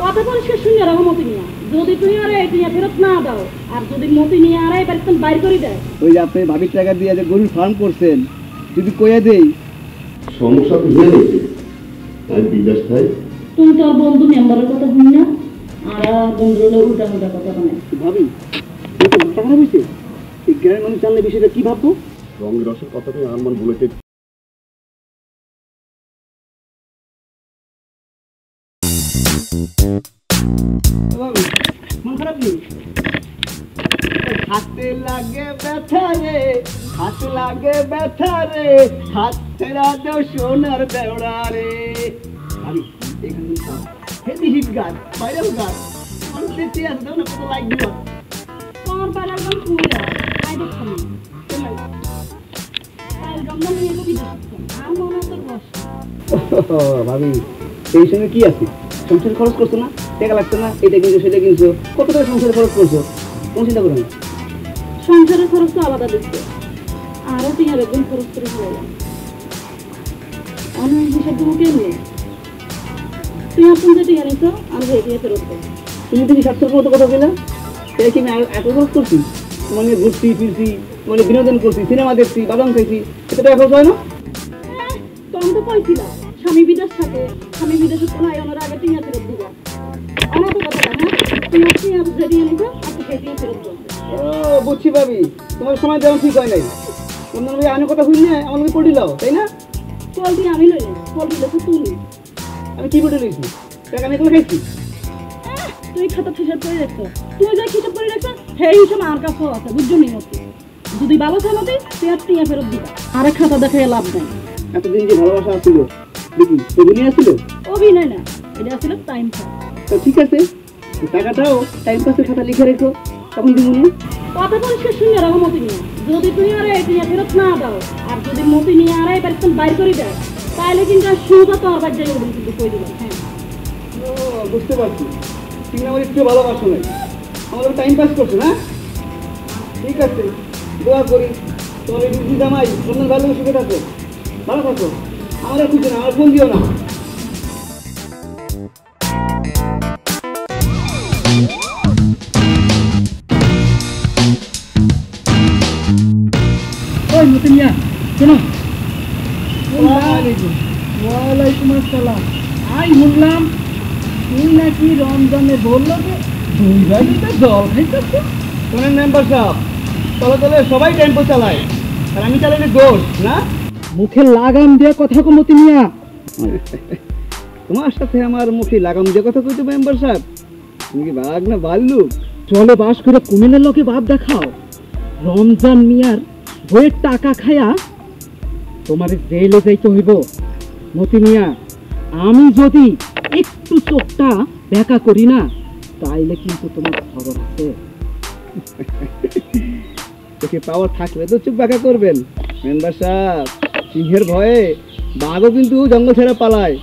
কথা পরিষ্কার শুনে রাখো মতি নিয়ে যদি তুমি আরে টিয়া ফেরত না দাও আর যদি মতি নিয়ে আরে বাড়িতে বাইর করে দেয় ওই যে আপনি ভাবির টাকা দিয়ে যে গরুর ফার্ম করছেন যদি কইয়া দেই সমস্যা তো হয়ে গেছে তাই বিদেশ তাই তুমি তোর বন্ধু মেম্বারের কথা শুনি না আর বন্ধুরা উল্টা উল্টা কথা বলে ভাবি টাকা খারাপ হয়েছে এই গ্রামের মানুষ জানলে বিষয়টা কি ভাববো রঙের রসের কথাটা আমার বলেছে মন খারাপ নেই হাতে লাগে ব্যথা রে হাতে লাগে ব্যথা রে হাত ফেরা দেও সোনার দেওড়া রে ভাবি এখানে হেভি হিট গান ভাইরাল গান মানুষ দেখতে আসবে না কত লাইক দিবা তোমার পাড়ার গান পুরা আই দেখো না কাল রমজান নিয়ে তো বিদেশ আর মনে তো কষ্ট ভাবি এই সঙ্গে কি আছে সংসার খরচ করছো না টাকা লাগতো না এটা কিনছো সেটা কিনছো কত টাকা সংসারে খরচ করছো কোন চিন্তা করো না সংসারের খরচ তো আলাদা দিচ্ছে আরও টিয়ার একদম খরচ করে ফেলাম আমি হিসাব দেবো কেমনি তুই আপন যে টিয়া নিছো আমি যে টিয়া ফেরত দেবো তুমি তুমি স্বাস্থ্যের মতো কথা বললে তাই কি আমি এত খরচ করছি মানে ঘুরছি ফিরছি মানে বিনোদন করছি সিনেমা দেখছি বাদাম খাইছি এটা টাকা খরচ হয় না তখন তো কইছিলাম স্বামী বিদেশ থাকে স্বামী বিদেশে কোনায় আমার আগে টিয়া ফেরত দিবা আমার তো কথা না তুমি টিয়া যে টিয়া নিছো আপনি সেই টিয়া ফেরত দেবো বুঝছি ভাবি তোমার সময় যেমন ঠিক হয় নাই অন্য ভাই আনের কথা শুনি না আমার পড়ি লাও তাই না কল দিয়ে আমি লই না কল দিলে তো তুমি আমি কি পড়ে লইছি টাকা আমি এগুলো খাইছি তুই খাতা হিসাব করে রাখছো তুই যা হিসাব করে রাখছো সেই হিসাব আমার কাছেও আছে বুঝছো নি মতি যদি ভালো চালাতে তুই আর টিয়া ফেরত দিবা আর খাতা দেখায় লাভ নাই এতদিন যে ভালোবাসা ছিল দেখি অভিনয় ছিল অভিনয় না এটা আসলে টাইম পাস তো ঠিক আছে টাকাটাও টাইম পাসের খাতা লিখে রেখো তখন দিব না কথা পরিষ্কার শুনে রাখো মতি নিয়ে যদি তুই আর টিয়া ফেরত না দাও আর যদি মতি নিয়ে আর বাড়িতে বাইর করে দেয় তাহলে কিন্তু সুযোগ তো আর বাদ যাই ওদের কিন্তু কই দিবেন হ্যাঁ ও বুঝতে পারছি তুমি আমার একটু ভালোবাসো নাই আমার টাইম পাস করছো না ঠিক আছে দোয়া করি তোমার এই বুদ্ধি জামাই তোমার ভালো সুখে থাকো ভালো থাকো আমার আর খুঁজো না আমার ফোন দিও না ওই মতিনিয়া শোনো ওয়ালাইকুম আসসালাম আই শুনলাম তুই নাকি রমজানে বললো যে দুই বাড়িতে জল খাইতেছ শোনেন মেম্বার সাহেব তলে তলে সবাই টেম্পো চালায় আর আমি চালাইলে দোষ না মুখে লাগাম দিয়ে কথা কো মতিনিয়া তোমার সাথে আমার মুখে লাগাম দিয়ে কথা কইতো মেম্বার সাহেব তুমি কি বাঘ না ভাল্লুক চলে বাস করে কুমিনের লোকে ভাব দেখাও রমজান মিয়ার বইয়ের টাকা খায়া তোমার জেলে যাইতে হইব মতি মিয়া আমি যদি একটু চোখটা ব্যাকা করি না তাইলে কিন্তু তোমার খবর আছে চোখে পাওয়ার থাকলে তো চোখ ব্যাকা করবেন মেম্বার সাহেব সিংহের ভয়ে বাঘও কিন্তু জঙ্গল ছেড়ে পালায়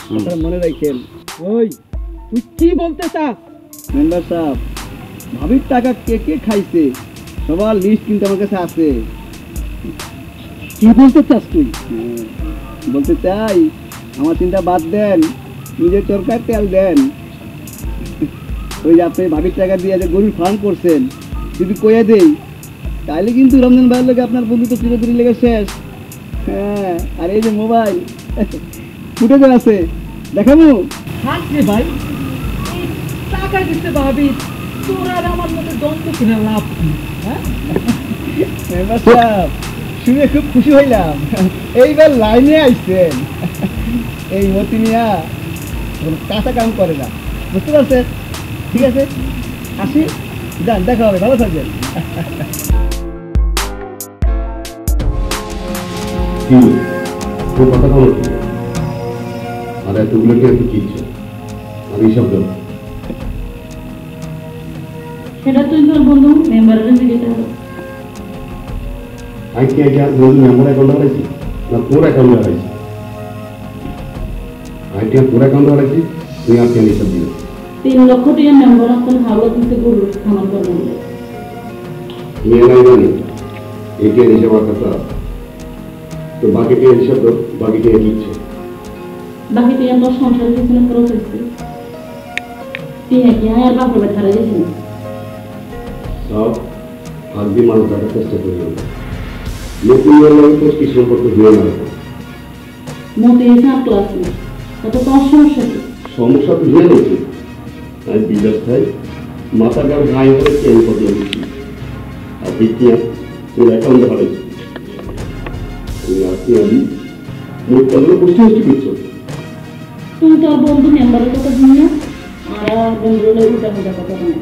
আপনারা মনে রাখেন ওই তুই কি বলতে চাস মেম্বার সাহেব ভাবির টাকা কে কে খাইছে সবার লিস্ট কিন্তু আমার কাছে আছে কি বলতে চাস তুই বলতে চাই আমার চিন্তা বাদ দেন নিজের চরকার তেল দেন ওই যে আপনি ভাবির টাকা দিয়ে যে গরুর ফার্ম করছেন যদি কইয়া দেই তাহলে কিন্তু রমজান ভাইয়ের লোকে আপনার বন্ধুত্ব চিরদিনই লেগে শেষ হ্যাঁ আর এই যে মোবাইল ফুটেজে আছে দেখাবো ভাই টাকা দিতে ভাবি তোর আর আমার মধ্যে দ্বন্দ্ব কিনা লাভ হ্যাঁ শুনে খুব খুশি হইলাম এইবার লাইনে আইছেন এই মতি মিয়া কাঁচা কাম করে না বুঝতে পারছেন ঠিক আছে আসি যান দেখা হবে ভালো থাকবেন কথা বলো আর এতগুলো কি একটু কিনছো আর এইসব দেবো সেটা তুই তোর বন্ধু মেম্বারের দিকে আইটি মেম্বার অ্যাকাউন্ট হারাইছি না তোর অ্যাকাউন্ট হারাইছি আইটি তোর অ্যাকাউন্ট হারাইছি তুই আর কেন হিসাব দিল 3 লক্ষ টাকা মেম্বার আছেন ভালো কিন্তু গরু খামার করবেন নিয়ে নাই জানি এটিএম হিসাব কথা তো বাকি টিএম হিসাব তো বাকি টিএম দিচ্ছে বাকি টাকা তো সংসারের পিছনে খরচ হচ্ছে টিয়া কি আর বাপরে বাড়ি ছাড়া গেছি সব ভাগ দিয়ে মানুষ দেখার চেষ্টা করবেন নতুন কি সম্পর্ক হয়ে না মতে এসে ক্লাস নেই তত তোর সমস্যা কি সমস্যা তো হয়ে গেছে আমি বিদেশ খাই মাথা গান গায়ে করে চেন করতে দিচ্ছি আর বিক্রিয়া তোর অ্যাকাউন্টে হারাইছি আপনি আমি মুখটাগুলো পুষ্টি পুষ্টি করছো তুমি তো আর বন্ধু মেম্বারের কথা শুনি আর বন্ধুরা উল্টা পুল্টা কথা বলে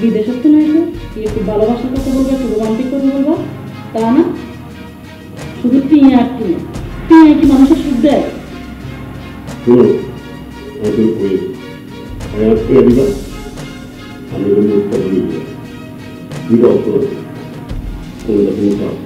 বিদেশের তো নয় কি একটু ভালোবাসার কথা বলবে একটু রোমান্টিক কথা বলবা তা না শুধু টিয়া আর টিয়া টিয়া কি মানুষের সুখ দেয় শুনো আমি কই আমার টিয়া দিবা আমি মুখটা দিয়ে দিবা দিবা অপরাধ তুমি